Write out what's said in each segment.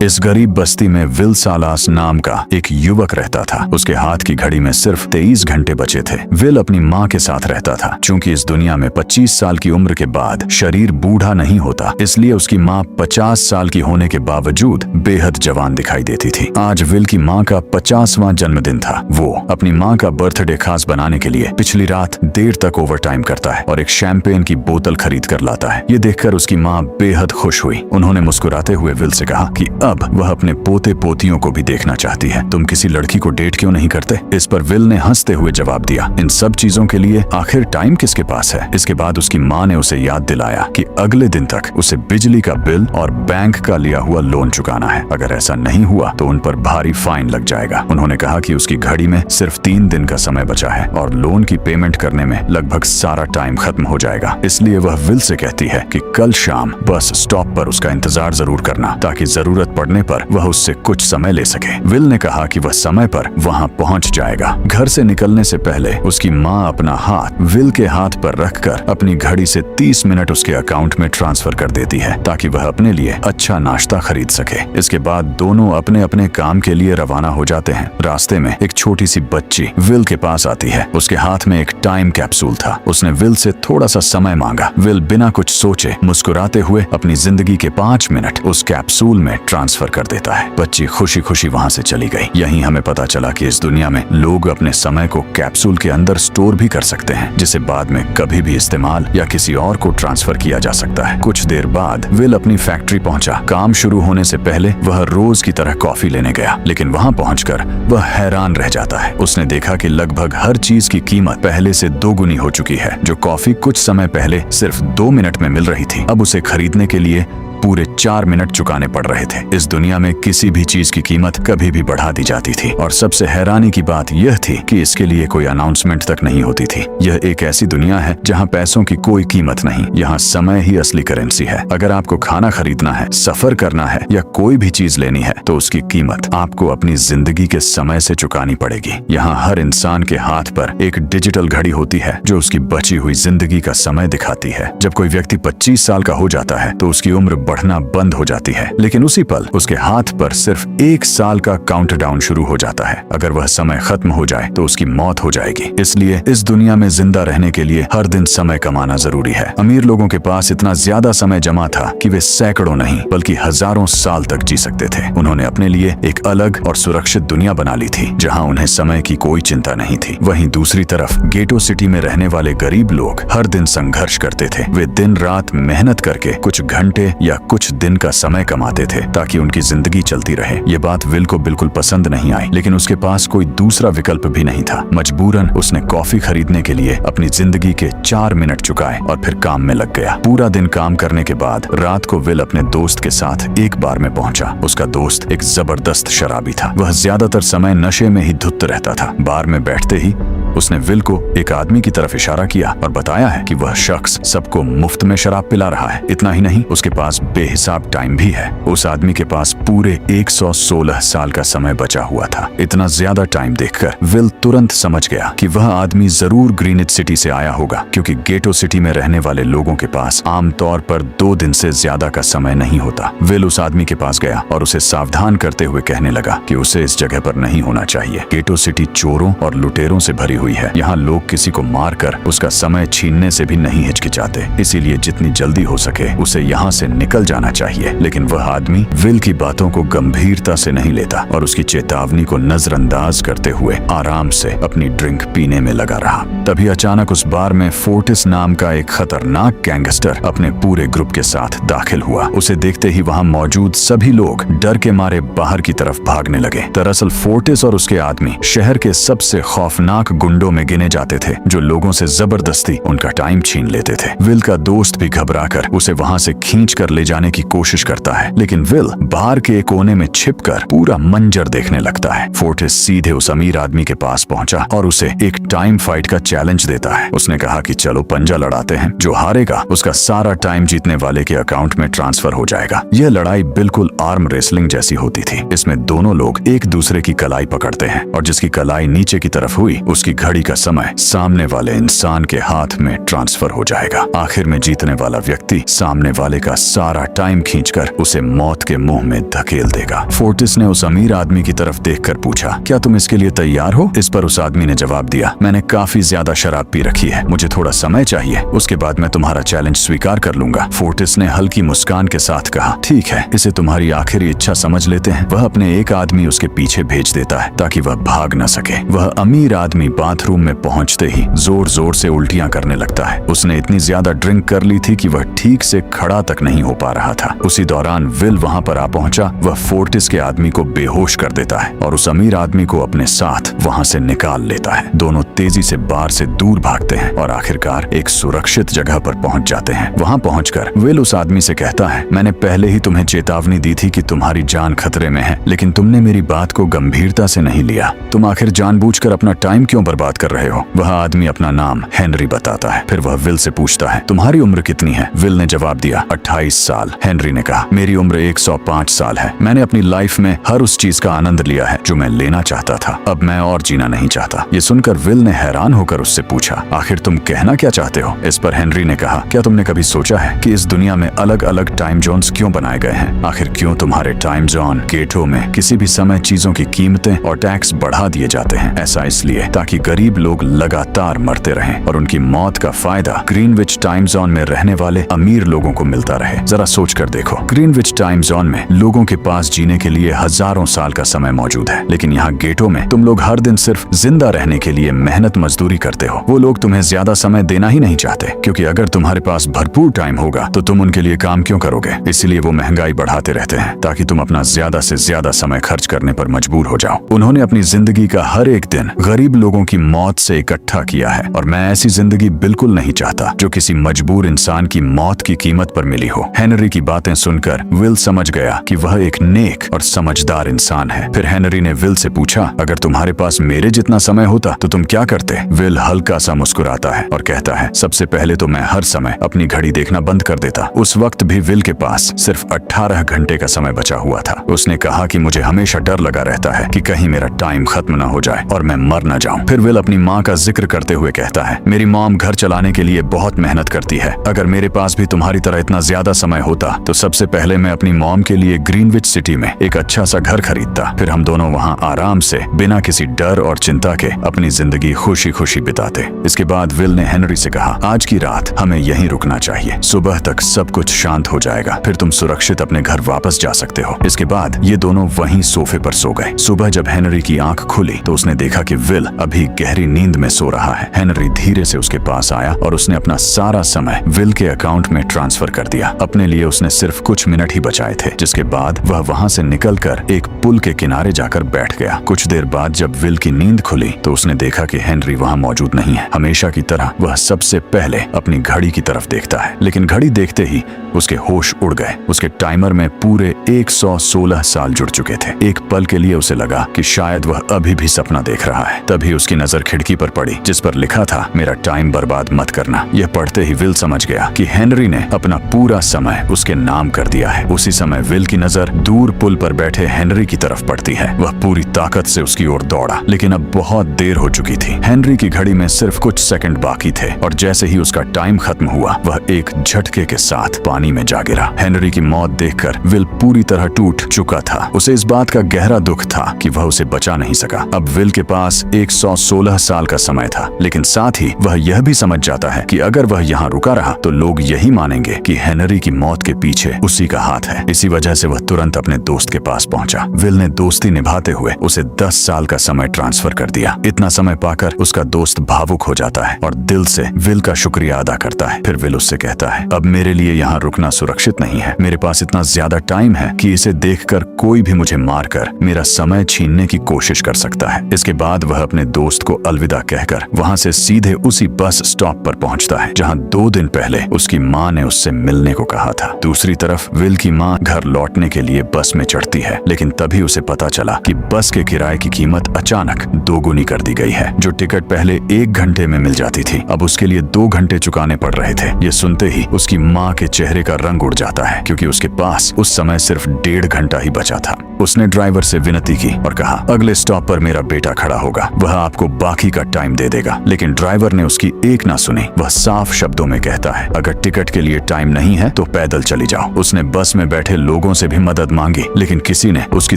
इस गरीब बस्ती में विल सालास नाम का एक युवक रहता था। उसके हाथ की घड़ी में सिर्फ 23 घंटे बचे थे। विल अपनी माँ के साथ रहता था। चूंकि इस दुनिया में 25 साल की उम्र के बाद शरीर बूढ़ा नहीं होता, इसलिए उसकी माँ 50 साल की होने के बावजूद बेहद जवान दिखाई देती थी। आज विल की माँ का 50वां जन्मदिन था। वो अपनी माँ का बर्थडे खास बनाने के लिए पिछली रात देर तक ओवर टाइम करता है और एक शैंपेन की बोतल खरीद कर लाता है। ये देखकर उसकी माँ बेहद खुश हुई। उन्होंने मुस्कुराते हुए विल से कहा कि अब वह अपने पोते पोतियों को भी देखना चाहती है। तुम किसी लड़की को डेट क्यों नहीं करते? इस पर विल ने हंसते हुए जवाब दिया, इन सब चीजों के लिए आखिर टाइम किसके पास है? इसके बाद उसकी माँ ने उसे याद दिलाया कि अगले दिन तक उसे बिजली का बिल और बैंक का लिया हुआ लोन चुकाना है। अगर ऐसा नहीं हुआ तो उन पर भारी फाइन लग जाएगा। उन्होंने कहा कि उसकी घड़ी में सिर्फ 3 दिन का समय बचा है और लोन की पेमेंट करने में लगभग सारा टाइम खत्म हो जाएगा। इसलिए वह विल से कहती है कि कल शाम बस स्टॉप पर उसका इंतजार जरूर करना, ताकि जरूरत पड़ने पर वह उससे कुछ समय ले सके। विल ने कहा कि वह समय पर वहां पहुंच जाएगा। घर से निकलने से पहले उसकी माँ अपना हाथ विल के हाथ पर रखकर अपनी घड़ी से 30 मिनट उसके अकाउंट में ट्रांसफर कर देती है, ताकि वह अपने लिए अच्छा नाश्ता खरीद सके। इसके बाद दोनों अपने अपने काम के लिए रवाना हो जाते हैं। रास्ते में एक छोटी सी बच्ची विल के पास आती है। उसके हाथ में एक टाइम कैप्सूल था। उसने विल से थोड़ा सा समय मांगा। विल बिना कुछ सोचे मुस्कुराते हुए अपनी जिंदगी के 5 मिनट उस कैप्सूल में ट्रांसफर कर देता है। बच्ची खुशी खुशी वहां से चली गई। यहीं हमें पता चला कि इस दुनिया में लोग अपने समय को कैप्सूल के अंदर स्टोर भी कर सकते हैं, जिसे बाद में कभी भी इस्तेमाल या किसी और को ट्रांसफर किया जा सकता है। कुछ देर बाद विल अपनी फैक्ट्री पहुंचा। काम शुरू होने से पहले वह रोज की तरह कॉफी लेने गया, लेकिन वहां पहुंचकर वह हैरान रह जाता है। उसने देखा कि लगभग हर चीज की कीमत पहले से 2 गुनी हो चुकी है। जो कॉफी कुछ समय पहले सिर्फ 2 मिनट में मिल रही थी, अब उसे खरीदने के लिए पूरे 4 मिनट चुकाने पड़ रहे थे। इस दुनिया में किसी भी चीज की कीमत कभी भी बढ़ा दी जाती थी और सबसे हैरानी की बात यह थी कि इसके लिए कोई अनाउंसमेंट तक नहीं होती थी। यह एक ऐसी दुनिया है जहां पैसों की कोई कीमत नहीं। यहाँ समय ही असली करेंसी है। अगर आपको खाना खरीदना है, सफर करना है या कोई भी चीज लेनी है तो उसकी कीमत आपको अपनी जिंदगी के समय से चुकानी पड़ेगी। यहाँ हर इंसान के हाथ पर एक डिजिटल घड़ी होती है जो उसकी बची हुई जिंदगी का समय दिखाती है। जब कोई व्यक्ति 25 साल का हो जाता है तो उसकी उम्र बढ़ना बंद हो जाती है, लेकिन उसी पल उसके हाथ पर सिर्फ 1 साल का काउंटडाउन शुरू हो जाता है। अगर वह समय खत्म हो जाए तो उसकी मौत हो जाएगी। इसलिए इस दुनिया में जिंदा रहने के लिए हर दिन समय कमाना जरूरी है। अमीर लोगों के पास इतना ज्यादा समय जमा था कि वे सैकड़ों नहीं बल्कि हजारों साल तक जी सकते थे। उन्होंने अपने लिए एक अलग और सुरक्षित दुनिया बना ली थी जहां उन्हें समय की कोई चिंता नहीं थी। वहीं दूसरी तरफ गेटो सिटी में रहने वाले गरीब लोग हर दिन संघर्ष करते थे। वे दिन रात मेहनत करके कुछ घंटे या कुछ दिन का समय कमाते थे ताकि उनकी जिंदगी चलती रहे। ये बात विल को बिल्कुल पसंद नहीं आई, लेकिन उसके पास कोई दूसरा विकल्प भी नहीं था। मजबूरन उसने कॉफी खरीदने के लिए अपनी जिंदगी के 4 मिनट चुकाए और फिर काम में लग गया। पूरा दिन काम करने के बाद रात को विल अपने दोस्त के साथ एक बार में पहुंचा। उसका दोस्त एक जबरदस्त शराबी था। वह ज्यादातर समय नशे में ही धुत रहता था। बार में बैठते ही उसने विल को एक आदमी की तरफ इशारा किया और बताया है कि वह शख्स सबको मुफ्त में शराब पिला रहा है। इतना ही नहीं, उसके पास बेहिसाब टाइम भी है। उस आदमी के पास पूरे 116 साल का समय बचा हुआ था। इतना ज्यादा टाइम देखकर विल तुरंत समझ गया कि वह आदमी जरूर ग्रीनिच सिटी से आया होगा, क्योंकि गेटो सिटी में रहने वाले लोगों के पास आमतौर पर 2 दिन से ज्यादा का समय नहीं होता। विल उस आदमी के पास गया और उसे सावधान करते हुए कहने लगा कि उसे इस जगह पर नहीं होना चाहिए। गेटो सिटी चोरों और लुटेरों से भरी हुई है। यहाँ लोग किसी को मारकर उसका समय छीनने से भी नहीं हिचकिचाते। इसीलिए जितनी जल्दी हो सके उसे यहाँ से निकल जाना चाहिए। लेकिन वह आदमी विल की बातों को गंभीरता से नहीं लेता और उसकी चेतावनी को नजरअंदाज करते हुए आराम से अपनी ड्रिंक पीने में लगा रहा। तभी अचानक उस बार में फोर्टिस नाम का एक खतरनाक गैंगस्टर अपने पूरे ग्रुप के साथ दाखिल हुआ। उसे देखते ही वहाँ मौजूद सभी लोग डर के मारे बाहर की तरफ भागने लगे। दरअसल फोर्टिस और उसके आदमी शहर के सबसे खौफनाक गुंडों में गिने जाते थे, जो लोगों से जबरदस्ती उनका टाइम छीन लेते थे। विल का दोस्त भी घबराकर उसे वहां से खींच कर ले जाने की कोशिश करता है, लेकिन विल बाहर के एक कोने में छिपकर पूरा मंजर देखने लगता है। फोर्टिस सीधे उस अमीर आदमी के पास पहुंचा और उसे एक टाइम फाइट का चैलेंज देता है। उसने कहा कि चलो पंजा लड़ाते हैं, जो हारेगा उसका सारा टाइम जीतने वाले के अकाउंट में ट्रांसफर हो जाएगा। यह लड़ाई बिल्कुल आर्म रेसलिंग जैसी होती थी। इसमें दोनों लोग एक दूसरे की कलाई पकड़ते हैं और जिसकी कलाई नीचे की तरफ हुई उसकी घड़ी का समय सामने वाले इंसान के हाथ में ट्रांसफर हो जाएगा। आखिर में जीतने वाला व्यक्ति सामने वाले का सारा टाइम खींचकर उसे मौत के मुंह में धकेल देगा। फोर्टिस ने उस अमीर आदमी की तरफ देखकर पूछा, क्या तुम इसके लिए तैयार हो? इस पर उस आदमी ने जवाब दिया, मैंने काफी ज्यादा शराब पी रखी है, मुझे थोड़ा समय चाहिए, उसके बाद मैं तुम्हारा चैलेंज स्वीकार कर लूंगा। फोर्टिस ने हल्की मुस्कान के साथ कहा, ठीक है, इसे तुम्हारी आखिरी इच्छा समझ लेते हैं। वह अपने एक आदमी उसके पीछे भेज देता है ताकि वह भाग न सके। वह अमीर आदमी बाथरूम में पहुंचते ही जोर जोर से उल्टियां करने लगता है। उसने इतनी ज्यादा ड्रिंक कर ली थी कि वह ठीक से खड़ा तक नहीं हो पा रहा था। उसी दौरान विल वहां पर आ पहुंचा। वह फोर्टिस के आदमी को बेहोश कर देता है और उस अमीर आदमी को अपने साथ वहां से निकाल लेता है। दोनों तेजी से बार से दूर भागते हैं और आखिरकार एक सुरक्षित जगह पर पहुंच जाते हैं। वहां पहुंचकर विल उस आदमी से कहता है, मैंने पहले ही तुम्हें चेतावनी दी थी कि तुम्हारी जान खतरे में है, लेकिन तुमने मेरी बात को गंभीरता से नहीं लिया। तुम आखिर जानबूझकर अपना टाइम क्यों बर्बाद कर रहे हो? वह आदमी अपना नाम हेनरी बताता है। फिर वह विल से पूछता है, तुम्हारी उम्र कितनी है? विल ने जवाब दिया, 28 साल। हेनरी ने कहा, मेरी उम्र 105 साल है। मैंने अपनी लाइफ में हर उस चीज का आनंद लिया है जो मैं लेना चाहता था। अब मैं और जीना नहीं चाहता। ये सुनकर विल ने हैरान होकर उससे पूछा, आखिर तुम कहना क्या चाहते हो? इस पर हेनरी ने कहा, क्या तुमने कभी सोचा है कि इस दुनिया में अलग अलग टाइम जोन्स क्यों बनाए गए हैं? आखिर क्यों तुम्हारे टाइम जोन गेटो में किसी भी समय चीजों की कीमतें और टैक्स बढ़ा दिए जाते हैं? ऐसा इसलिए ताकि गरीब लोग लगातार मरते रहें और उनकी मौत का फायदा ग्रीनविच टाइम जोन में रहने वाले अमीर लोगों को मिलता रहे। जरा सोच कर देखो, ग्रीनविच टाइम जोन में लोगों के पास जीने के लिए हजारों साल का समय मौजूद है, लेकिन यहाँ गेटो में तुम लोग हर दिन सिर्फ जिंदा रहने के लिए मेहनत मजदूरी करते हो। वो लोग तुम्हें ज्यादा समय देना ही नहीं चाहते, क्योंकि अगर तुम्हारे पास भरपूर टाइम होगा तो तुम उनके लिए काम क्यों करोगे? इसलिए वो महंगाई बढ़ाते रहते हैं ताकि तुम अपना ज्यादा से ज्यादा समय खर्च करने पर मजबूर हो जाओ। उन्होंने अपनी जिंदगी का हर एक दिन गरीब लोगों की मौत से इकट्ठा किया है और मैं ऐसी जिंदगी बिल्कुल नहीं चाहता जो किसी मजबूर इंसान की मौत की कीमत पर मिली हो। हेनरी की बातें सुनकर विल समझ गया कि वह एक नेक और समझदार इंसान है। फिर हेनरी ने विल से पूछा, अगर तुम्हारे पास मेरे जितना समय होता तो तुम क्या करते? विल हल्का सा मुस्कुराता है और कहता है, सबसे पहले तो मैं हर समय अपनी घड़ी देखना बंद कर देता। उस वक्त भी विल के पास सिर्फ 18 घंटे का समय बचा हुआ था। उसने कहा कि मुझे हमेशा डर लगा रहता है कि कहीं मेरा टाइम खत्म ना हो जाए और मैं मर ना जाऊं। फिर विल अपनी माँ का जिक्र करते हुए कहता है, मेरी मॉम घर चलाने के लिए बहुत मेहनत करती है। अगर मेरे पास भी तुम्हारी तरह इतना ज्यादा समय होता तो सबसे पहले मैं अपनी मॉम के लिए ग्रीनविच सिटी में एक अच्छा सा घर खरीदता। फिर हम दोनों वहाँ आराम से बिना किसी डर और चिंता के अपनी जिंदगी खुशी खुशी बिताते। इसके बाद विल ने हेनरी से कहा, आज की रात हमें यहीं रुकना चाहिए, सुबह तक सब कुछ शांत हो जाएगा, फिर तुम सुरक्षित अपने घर वापस जा सकते हो। इसके बाद ये दोनों वहीं सोफे पर सो गए। सुबह जब हेनरी की आंख खुली तो उसने देखा कि विल अभी गहरी नींद में सो रहा है। हेनरी धीरे से उसके पास आया और उसने अपना सारा समय विल के अकाउंट में ट्रांसफर कर दिया। अपने लिए उसने सिर्फ कुछ मिनट ही बचाए थे, जिसके बाद वह वहां से निकलकर एक पुल के किनारे जाकर बैठ गया। कुछ देर बाद जब विल की नींद खुली तो उसने देखा कि हेनरी वहां मौजूद नहीं है। हमेशा की तरह वह सबसे पहले अपनी घड़ी की तरफ देखता है, लेकिन घड़ी देखते ही उसके होश उड़ गए। उसके टाइमर में पूरे 116 साल जुड़ चुके थे। एक पल के लिए उसे लगा कि शायद वह अभी भी सपना देख रहा है। तभी उसकी नजर खिड़की पर पड़ी जिस पर लिखा था, मेरा टाइम बर्बाद मत करना। यह पढ़ते ही विल समझ गया कि हेनरी ने अपना पूरा समय उसके नाम कर दिया है। उसी समय विल की नजर दूर पुल पर बैठे हेनरी की तरफ पड़ती है। वह पूरी ताकत से उसकी ओर दौड़ा, लेकिन अब बहुत देर हो चुकी थी। हेनरी की घड़ी में सिर्फ कुछ सेकंड बाकी थे और जैसे ही उसका टाइम खत्म हुआ वह एक झटके के साथ पानी में जा गिरा। हेनरी की मौत देखकर विल पूरी तरह टूट चुका था। उसे इस बात का गहरा दुख था कि वह उसे बचा नहीं सका। अब विल के पास 116 साल का समय था, लेकिन साथ ही वह यह भी समझ जाता है कि अगर वह यहाँ रुका रहा तो लोग यही मानेंगे कि हेनरी की मौत के पीछे उसी का हाथ है। इसी वजह से वह तुरंत अपने दोस्त के पास पहुंचा। विल ने दोस्ती निभाते हुए उसे 10 साल का समय ट्रांसफर कर दिया। इतना समय पाकर उसका दोस्त भावुक हो जाता है और दिल से विल का शुक्रिया अदा करता है। फिर विल उससे कहता है, अब मेरे लिए यहाँ रुकना सुरक्षित नहीं है। मेरे पास इतना ज्यादा टाइम है कि इसे देखकर कोई भी मुझे मारकर मेरा समय छीनने की कोशिश कर सकता है। इसके बाद वह अपने दोस्त को अलविदा कहकर वहां से सीधे उसी बस स्टॉप पर पहुंचता है जहां 2 दिन पहले उसकी माँ ने उससे मिलने को कहा था। दूसरी तरफ विल की माँ घर लौटने के लिए बस में चढ़ती है, लेकिन तभी उसे पता चला कि बस के किराए की कीमत अचानक दोगुनी कर दी गई है। जो टिकट पहले 1 घंटे में मिल जाती थी अब उसके लिए 2 घंटे चुकाने पड़ रहे थे। ये सुनते ही उसकी माँ के चेहरे का रंग उड़ जाता है, क्योंकि उसके पास उस समय सिर्फ 1.5 घंटा ही बचा था। उसने ड्राइवर से विनती की और कहा, अगले स्टॉप पर मेरा बेटा खड़ा होगा, वह आपको आपको बाकी का टाइम दे देगा। लेकिन ड्राइवर ने उसकी एक ना सुनी। वह साफ शब्दों में कहता है, अगर टिकट के लिए टाइम नहीं है तो पैदल चली जाओ। उसने बस में बैठे लोगों से भी मदद मांगी, लेकिन किसी ने उसकी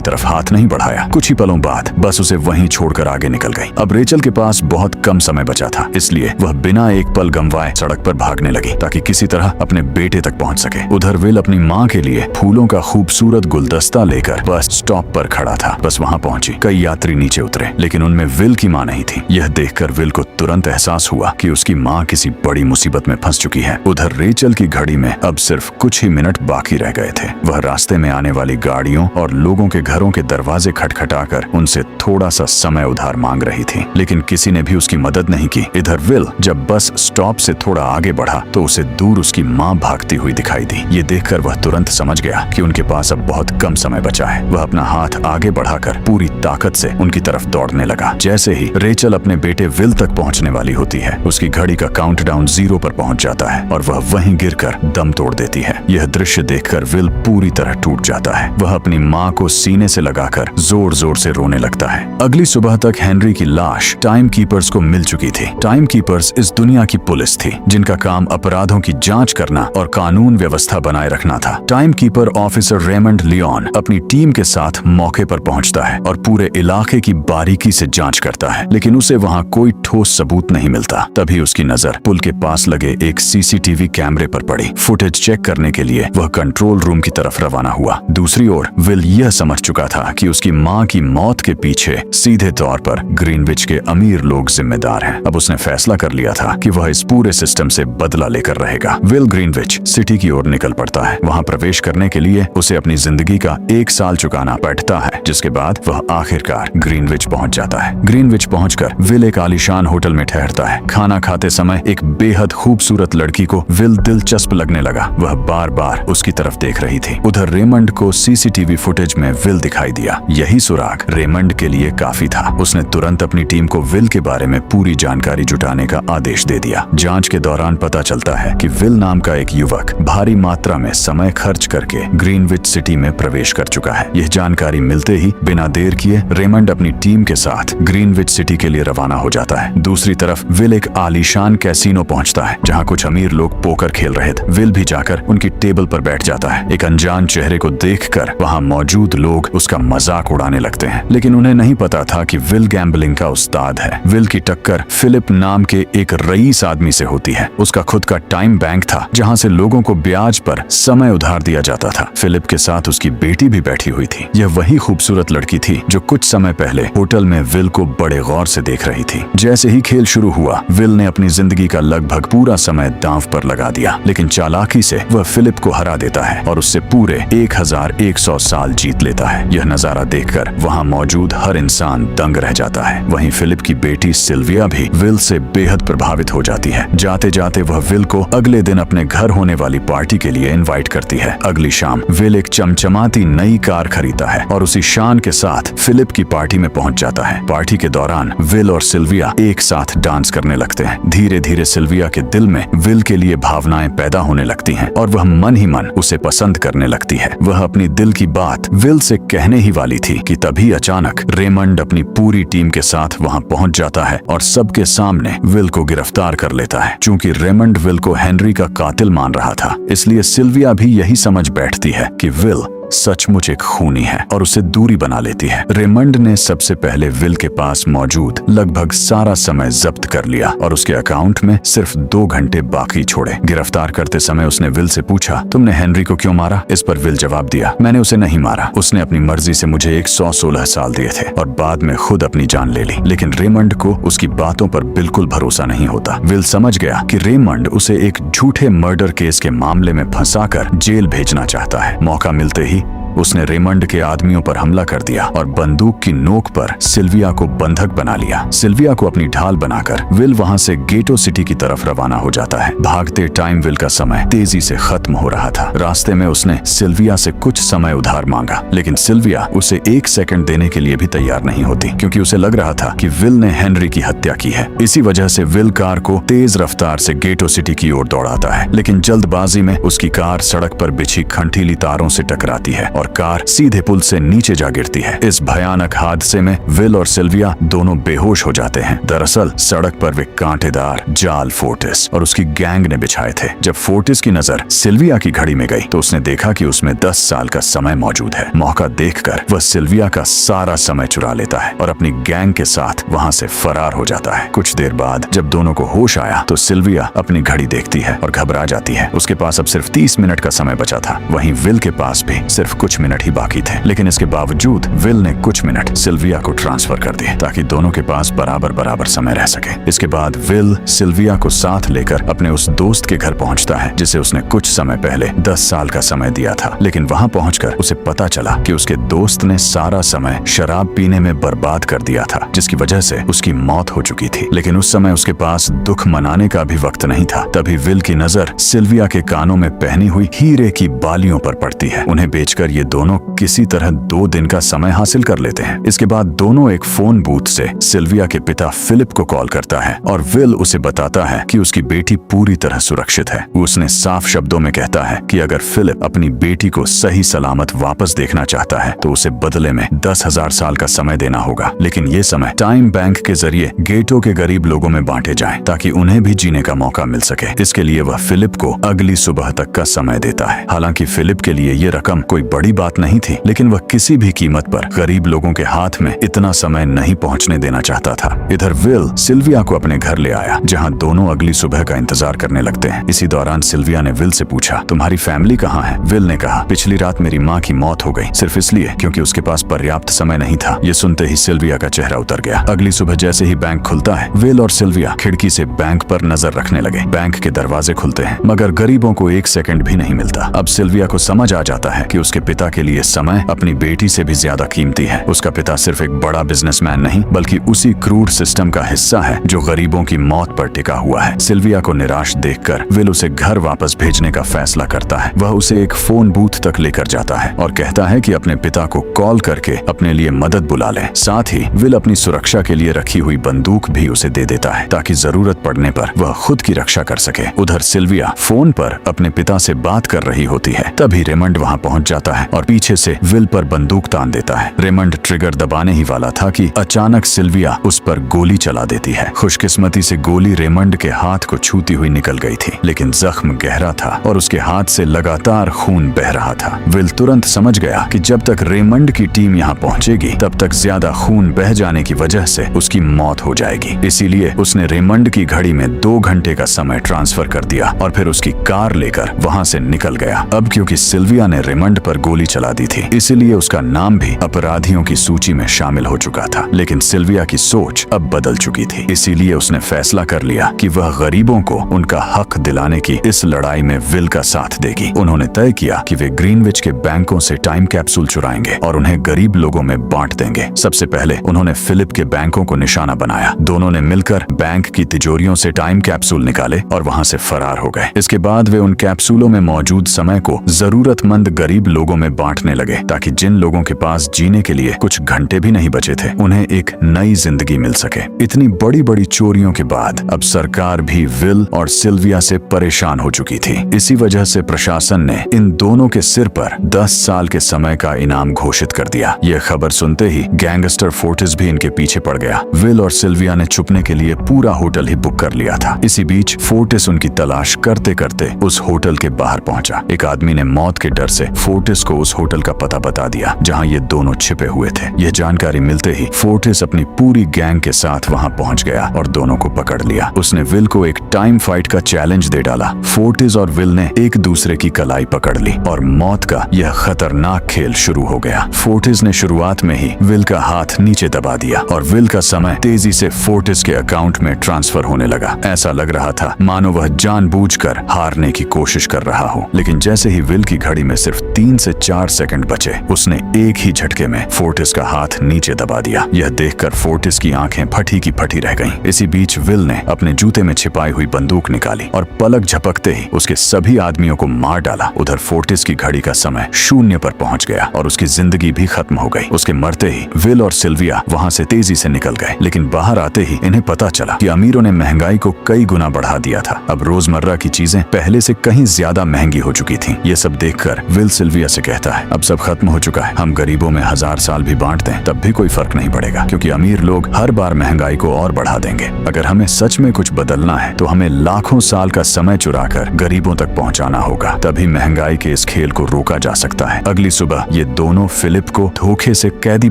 तरफ हाथ नहीं बढ़ाया। कुछ ही पलों बाद बस उसे वहीं छोड़कर आगे निकल गई। अब रेचल के पास बहुत कम समय बचा था, इसलिए वह बिना एक पल गंवाए सड़क पर भागने लगी ताकि किसी तरह अपने बेटे तक पहुंच सके। उधर विल अपनी माँ के लिए फूलों का खूबसूरत गुलदस्ता लेकर बस स्टॉप पर खड़ा था। बस वहाँ पहुंची। कई यात्री नीचे उतरे, लेकिन उनमें विल की माँ नहीं थी। यह देखकर विल को तुरंत एहसास हुआ कि उसकी माँ किसी बड़ी मुसीबत में फंस चुकी है। उधर रेचल की घड़ी में अब सिर्फ कुछ ही मिनट बाकी रह गए थे। वह रास्ते में आने वाली गाड़ियों और लोगों के घरों के दरवाजे खटखटाकर उनसे थोड़ा सा समय उधार मांग रही थी, लेकिन किसी ने भी उसकी मदद नहीं की। इधर विल जब बस स्टॉप से थोड़ा आगे बढ़ा तो उसे दूर उसकी माँ भागती हुई दिखाई दी। ये देखकर वह तुरंत समझ गया कि उनके पास अब बहुत कम समय बचा है। वह अपना हाथ आगे बढ़ाकर पूरी ताकत से उनकी तरफ दौड़ने लगा। जैसे ही रेचल अपने बेटे विल तक पहुंचने वाली होती है, उसकी घड़ी का काउंटडाउन 0 पर पहुंच जाता है और वह वहीं गिरकर दम तोड़ देती है। यह दृश्य देखकर विल पूरी तरह टूट जाता है। वह अपनी माँ को सीने से लगाकर जोर जोर से रोने लगता है। अगली सुबह तक हेनरी की लाश टाइम कीपर्स को मिल चुकी थी। टाइम कीपर्स इस दुनिया की पुलिस थी, जिनका काम अपराधों की जांच करना और कानून व्यवस्था बनाए रखना था। Time keeper officer Raymond Leon अपनी टीम के साथ मौके पर पहुंचता है और पूरे इलाके की बारीकी से जांच करता है, लेकिन उसे वहां कोई ठोस सबूत नहीं मिलता। तभी उसकी नजर पुल के पास लगे एक सीसीटीवी कैमरे पर पड़ी। फुटेज चेक करने के लिए वह कंट्रोल रूम की तरफ रवाना हुआ। दूसरी ओर विल यह समझ चुका था कि उसकी माँ की मौत के पीछे सीधे तौर पर ग्रीनविच के अमीर लोग जिम्मेदार हैं। अब उसने फैसला कर लिया था कि वह इस पूरे सिस्टम से बदला लेकर रहेगा। विल ग्रीनविच सिटी की ओर निकल पड़ता है। वहां प्रवेश करने के लिए उसे अपनी जिंदगी का 1 साल चुकाना पड़ता है, जिसके बाद वह आखिरकार ग्रीनविच पहुंच जाता है। ग्रीनविच पहुंचकर विल एक आलीशान होटल में ठहरता है। खाना खाते समय एक बेहद खूबसूरत लड़की को विल दिलचस्प लगने लगा। वह बार बार उसकी तरफ देख रही थी। उधर रेमंड को सीसीटीवी फुटेज में विल दिखाई दिया। यही सुराग रेमंड के लिए काफी था। उसने तुरंत अपनी टीम को विल के बारे में पूरी जानकारी जुटाने का आदेश दे दिया। जांच के दौरान पता चलता है कि विल नाम का एक युवक भारी मात्रा में समय खर्च करके ग्रीनविच सिटी में प्रवेश कर चुका है। यह जानकारी मिलते ही बिना देर किए रेमंड अपनी टीम के साथ ग्रीनविच सिटी के लिए रवाना हो जाता है। दूसरी तरफ विल एक आलीशान कैसीनो पहुंचता है, जहां कुछ अमीर लोग पोकर खेल रहे थे। विल भी जाकर उनकी टेबल पर बैठ जाता है। एक अनजान चेहरे को देखकर वहां मौजूद लोग उसका मजाक उड़ाने लगते हैं, लेकिन उन्हें नहीं पता था कि विल गैम्बलिंग का उस्ताद है। विल की टक्कर फिलिप नाम के एक रईस आदमी से होती है। उसका खुद का टाइम बैंक था, जहां से लोगों को ब्याज पर समय उधार दिया जाता था। फिलिप के साथ उसकी बेटी भी बैठी हुई थी। यह वही खूबसूरत लड़की थी जो कुछ समय पहले होटल में विल को बड़े गौर से देख रही थी। जैसे ही खेल शुरू हुआ, विल ने अपनी जिंदगी का लगभग पूरा समय दांव पर लगा दिया, लेकिन चालाकी से वह फिलिप को हरा देता है और उससे पूरे 1100 साल जीत लेता है। यह नजारा देखकर वहां मौजूद हर इंसान दंग रह जाता है। वहीं फिलिप की बेटी सिल्विया भी विल से बेहद प्रभावित हो जाती है। जाते जाते वह विल को अगले दिन अपने घर होने वाली पार्टी के लिए इनवाइट करती है। अगली शाम विल एक चमचमाती नई कार खरीदता है और उसी शान के साथ फिलिप की पार्टी में पहुंच जाता है। पार्टी के दौरान विल और सिल्विया एक साथ डांस करने लगते हैं। धीरे धीरे सिल्विया के दिल में विल के लिए भावनाएं पैदा होने लगती हैं और वह मन ही मन उसे पसंद करने लगती है। वह अपनी दिल की बात विल से कहने ही वाली थी कि तभी अचानक रेमंड अपनी पूरी टीम के साथ वहां पहुंच जाता है और सबके सामने विल को गिरफ्तार कर लेता है। चूंकि रेमंड विल को हेनरी का कातिल मान रहा था, इसलिए सिल्विया भी यही समझ बैठती है कि विल सचमुच एक खूनी है और उसे दूरी बना लेती है। रेमंड ने सबसे पहले विल के पास मौजूद लगभग सारा समय जब्त कर लिया और उसके अकाउंट में सिर्फ 2 घंटे बाकी छोड़े। गिरफ्तार करते समय उसने विल से पूछा, तुमने हेनरी को क्यों मारा? इस पर विल जवाब दिया, मैंने उसे नहीं मारा। उसने अपनी मर्जी से मुझे 116 साल दिए थे और बाद में खुद अपनी जान ले ली। लेकिन रेमंड को उसकी बातों पर बिल्कुल भरोसा नहीं होता। विल समझ गया कि रेमंड उसे एक झूठे मर्डर केस के मामले में फंसाकर जेल भेजना चाहता है। मौका मिलते ही उसने रेमंड के आदमियों पर हमला कर दिया और बंदूक की नोक पर सिल्विया को बंधक बना लिया। सिल्विया को अपनी ढाल बनाकर विल वहां से गेटो सिटी की तरफ रवाना हो जाता है। भागते टाइम विल का समय तेजी से खत्म हो रहा था। रास्ते में उसने सिल्विया से कुछ समय उधार मांगा, लेकिन सिल्विया उसे 1 सेकंड देने के लिए भी तैयार नहीं होती, क्योंकि उसे लग रहा था कि विल ने हेनरी की हत्या की है। इसी वजह से विल कार को तेज रफ्तार से गेटो सिटी की ओर दौड़ाता है, लेकिन जल्दबाजी में उसकी कार सड़क पर बिछी खंटीली तारों से टकराती है और कार सीधे पुल से नीचे जा गिरती है। इस भयानक हादसे में विल और सिल्विया दोनों बेहोश हो जाते हैं। दरअसल सड़क पर वे कांटेदार जाल फोर्टिस और उसकी गैंग ने बिछाए थे। जब फोर्टिस की नजर सिल्विया की घड़ी में गई तो उसने देखा कि उसमें 10 साल का समय मौजूद है। मौका देखकर वह सिल्विया का सारा समय चुरा लेता है और अपनी गैंग के साथ वहां से फरार हो जाता है। कुछ देर बाद जब दोनों को होश आया तो सिल्विया अपनी घड़ी देखती है और घबरा जाती है। उसके पास अब सिर्फ 30 मिनट का समय बचा था। वहीं विल के पास भी सिर्फ कुछ मिनट ही बाकी थे, लेकिन इसके बावजूद विल ने कुछ मिनट सिल्विया को ट्रांसफर कर दिए ताकि दोनों के पास बराबर समय रह सके। इसके बाद विल सिल्विया को साथ लेकर अपने उस दोस्त के घर पहुंचता है जिसे उसने कुछ समय पहले 10 साल का समय दिया था। लेकिन वहां पहुंचकर उसे पता चला कि उसके दोस्त ने सारा समय शराब पीने में बर्बाद कर दिया था, जिसकी वजह से उसकी मौत हो चुकी थी। लेकिन उस समय उसके पास दुख मनाने का भी वक्त नहीं था। तभी विल की नजर सिल्विया के कानों में पहनी हुई हीरे की बालियों पर पड़ती है। उन्हें बेचकर ये दोनों किसी तरह 2 दिन का समय हासिल कर लेते हैं। इसके बाद दोनों एक फोन बूथ से सिल्विया के पिता फिलिप को कॉल करता है और विल उसे बताता है कि उसकी बेटी पूरी तरह सुरक्षित है। उसने साफ शब्दों में कहता है कि अगर फिलिप अपनी बेटी को सही सलामत वापस देखना चाहता है तो उसे बदले में 10,000 साल का समय देना होगा, लेकिन ये समय टाइम बैंक के जरिए गेटो के गरीब लोगों में बांटे जाएं ताकि उन्हें भी जीने का मौका मिल सके। इसके लिए वह फिलिप को अगली सुबह तक का समय देता है। हालांकि फिलिप के लिए ये रकम कोई बड़ी बात नहीं थी, लेकिन वह किसी भी कीमत पर गरीब लोगों के हाथ में इतना समय नहीं पहुंचने देना चाहता था। इधर विल सिल्विया को अपने घर ले आया, जहां दोनों अगली सुबह का इंतजार करने लगते हैं। इसी दौरान सिल्विया ने विल से पूछा, तुम्हारी फैमिली कहाँ है? विल ने कहा, पिछली रात मेरी माँ की मौत हो गई, सिर्फ इसलिए क्योंकि उसके पास पर्याप्त समय नहीं था। ये सुनते ही सिल्विया का चेहरा उतर गया। अगली सुबह जैसे ही बैंक खुलता है, विल और सिल्विया खिड़की से बैंक पर नजर रखने लगे। बैंक के दरवाजे खुलते हैं, मगर गरीबों को 1 सेकंड भी नहीं मिलता। अब सिल्विया को समझ आ जाता है कि उसके पिता के लिए समय अपनी बेटी से भी ज्यादा कीमती है। उसका पिता सिर्फ एक बड़ा बिजनेसमैन नहीं, बल्कि उसी क्रूर सिस्टम का हिस्सा है जो गरीबों की मौत पर टिका हुआ है। सिल्विया को निराश देखकर विल उसे घर वापस भेजने का फैसला करता है। वह उसे एक फोन बूथ तक लेकर जाता है और कहता है कि अपने पिता को कॉल करके अपने लिए मदद बुला ले। साथ ही विल अपनी सुरक्षा के लिए रखी हुई बंदूक भी उसे दे देता है ताकि जरूरत पड़ने पर वह खुद की रक्षा कर सके। उधर सिल्विया फोन पर अपने पिता से बात कर रही होती है। तभी रेमंड वहां पहुंच जाता है और पीछे से विल पर बंदूक तान देता है। रेमंड ट्रिगर दबाने ही वाला था कि अचानक सिल्विया उस पर गोली चला देती है। खुशकिस्मती से गोली रेमंड के हाथ को छूती हुई निकल गई थी, लेकिन जख्म गहरा था और उसके हाथ से लगातार खून बह रहा था। विल तुरंत समझ गया कि जब तक रेमंड की टीम यहाँ पहुंचेगी तब तक ज्यादा खून बह जाने की वजह से उसकी मौत हो जाएगी। इसीलिए उसने रेमंड की घड़ी में 2 घंटे का समय ट्रांसफर कर दिया और फिर उसकी कार लेकर वहां से निकल गया। अब क्योंकि सिल्विया ने रेमंड पर गोली चला दी थी, इसीलिए उसका नाम भी अपराधियों की सूची में शामिल हो चुका था। लेकिन सिल्विया की सोच अब बदल चुकी थी, इसीलिए उसने फैसला कर लिया कि वह गरीबों को उनका हक दिलाने की इस लड़ाई में विल का साथ देगी। उन्होंने तय किया कि वे ग्रीनविच के बैंकों से टाइम कैप्सूल चुराएंगे और उन्हें गरीब लोगों में बांट देंगे। सबसे पहले उन्होंने फिलिप के बैंकों को निशाना बनाया। दोनों ने मिलकर बैंक की तिजोरियों से टाइम कैप्सूल निकाले और वहां से फरार हो गए। इसके बाद वे उन कैप्सूलों में मौजूद समय को जरूरतमंद गरीब लोगों में बांटने लगे ताकि जिन लोगों के पास जीने के लिए कुछ घंटे भी नहीं बचे थे उन्हें एक नई जिंदगी मिल सके। इतनी बड़ी बड़ी चोरियों के बाद अब सरकार भी विल और सिल्विया से परेशान हो चुकी थी। इसी वजह से प्रशासन ने इन दोनों के सिर पर 10 साल के समय का इनाम घोषित कर दिया। यह खबर सुनते ही गैंगस्टर फोर्टिस भी इनके पीछे पड़ गया। विल और सिल्विया ने छुपने के लिए पूरा होटल ही बुक कर लिया था। इसी बीच फोर्टिस उनकी तलाश करते करते उस होटल के बाहर पहुंचा। एक आदमी ने मौत के डर से फोर्टिस को उस होटल का पता बता दिया जहां ये दोनों छिपे हुए थे। यह जानकारी मिलते ही फोर्टिस अपनी पूरी गैंग के साथ वहां पहुंच गया और दोनों को पकड़ लिया। उसने विल को एक टाइम फाइट का चैलेंज दे डाला। फोर्टिस और विल ने एक दूसरे की कलाई पकड़ ली और मौत का यह खतरनाक खेल शुरू हो गया। फोर्टिस ने शुरुआत में ही विल का हाथ नीचे दबा दिया और विल का समय तेजी से फोर्टिस के अकाउंट में ट्रांसफर होने लगा। ऐसा लग रहा था मानो वह जानबूझकर हारने की कोशिश कर रहा हो। लेकिन जैसे ही विल की घड़ी में सिर्फ 3 से 4 सेकंड बचे, उसने एक ही झटके में फोर्टिस का हाथ नीचे दबा दिया। यह देखकर फोर्टिस की आंखें फटी की फटी रह गईं। इसी बीच विल ने अपने जूते में छिपाई हुई बंदूक निकाली और पलक झपकते ही उसके सभी आदमियों को मार डाला। उधर फोर्टिस की घड़ी का समय 0 पर पहुंच गया और उसकी जिंदगी भी खत्म हो गई। उसके मरते ही विल और सिल्विया वहां से तेजी से निकल गए, लेकिन बाहर आते ही इन्हें पता चला कि अमीरों ने महंगाई को कई गुना बढ़ा दिया था। अब रोजमर्रा की चीजें पहले से कहीं ज्यादा महंगी हो चुकी थीं। ये सब देखकर विल सिल्विया सिल्विया से कहता है, अब सब खत्म हो चुका है, हम गरीबों में 1000 साल भी बांट दें तब भी कोई फर्क नहीं पड़ेगा, क्योंकि अमीर लोग हर बार महंगाई को और बढ़ा देंगे। अगर हमें सच में कुछ बदलना है तो हमें लाखों साल का समय चुराकर गरीबों तक पहुंचाना होगा, तभी महंगाई के इस खेल को रोका जा सकता है। अगली सुबह ये दोनों फिलिप को धोखे से कैदी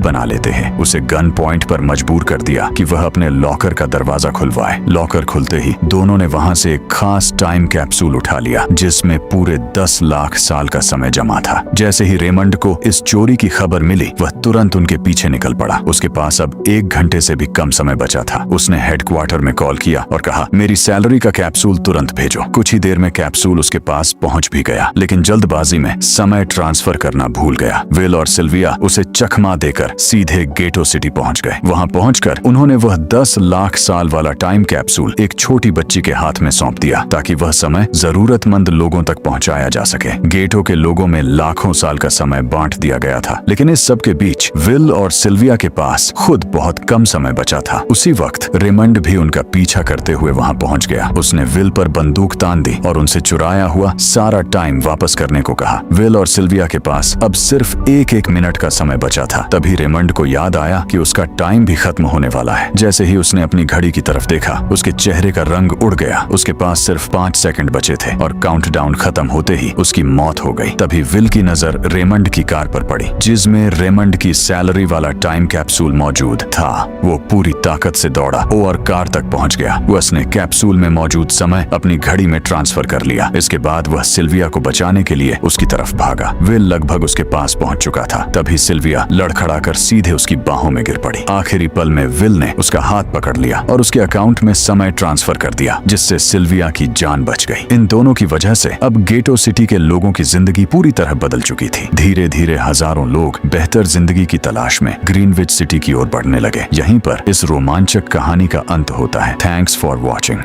बना लेते हैं। उसे गन पॉइंट पर मजबूर कर दिया कि वह अपने लॉकर का दरवाजा खुलवाए। लॉकर खुलते ही दोनों ने वहां से एक खास टाइम कैप्सूल उठा लिया जिसमें पूरे 10 लाख साल का समय जमा था। जैसे ही रेमंड को इस चोरी की खबर मिली, वह तुरंत उनके पीछे निकल पड़ा। उसके पास अब 1 घंटे से भी कम समय बचा था। उसने हेडक्वार्टर में कॉल किया और कहा, मेरी सैलरी का कैप्सूल तुरंत भेजो। कुछ ही देर में कैप्सूल उसके पास पहुंच भी गया, लेकिन जल्दबाजी में समय ट्रांसफर करना भूल गया। विल और सिल्विया उसे चकमा देकर सीधे गेटो सिटी पहुंच गए। वहां पहुंचकर उन्होंने वह 10 लाख साल वाला टाइम कैप्सूल एक छोटी बच्ची के हाथ में सौंप दिया ताकि वह समय जरूरतमंद लोगों तक पहुंचाया जा सके। गेटो के लोगों में लाखों साल का समय बांट दिया गया था, लेकिन इस सब के बीच विल और सिल्विया के पास खुद बहुत कम समय बचा था। उसी वक्त रेमंड भी उनका पीछा करते हुए वहां पहुंच गया। उसने विल पर बंदूक तान दी और उनसे चुराया हुआ सारा टाइम वापस करने को कहा। विल और सिल्विया के पास अब सिर्फ एक मिनट का समय बचा था। तभी रेमंड को याद आया कि उसका टाइम भी खत्म होने वाला है। जैसे ही उसने अपनी घड़ी की तरफ देखा, उसके चेहरे का रंग उड़ गया। उसके पास सिर्फ 5 सेकंड बचे थे और काउंटडाउन खत्म होते ही उसकी मौत हो गई। तभी विल की नजर रेमंड की कार पर पड़ी जिसमें रेमंड की सैलरी वाला टाइम कैप्सूल मौजूद था। वो पूरी ताकत से दौड़ा और कार तक पहुंच गया। उसने कैप्सूल में मौजूद समय अपनी घड़ी में ट्रांसफर कर लिया। इसके बाद वह सिल्विया को बचाने के लिए उसकी तरफ भागा। विल लगभग उसके पास पहुंच चुका था। तभी सिल्विया लड़खड़ाकर सीधे उसकी बाहों में गिर पड़ी। आखिरी पल में विल ने उसका हाथ पकड़ लिया और उसके अकाउंट में समय ट्रांसफर कर दिया, जिससे सिल्विया की जान बच गई। इन दोनों की वजह से अब गेटो सिटी के लोगों की जिंदगी पूरी तरह बदल चुकी थी। धीरे धीरे हजारों लोग बेहतर जिंदगी की तलाश में ग्रीनविच सिटी की ओर बढ़ने लगे। यहीं पर इस रोमांचक कहानी का अंत होता है। Thanks for watching.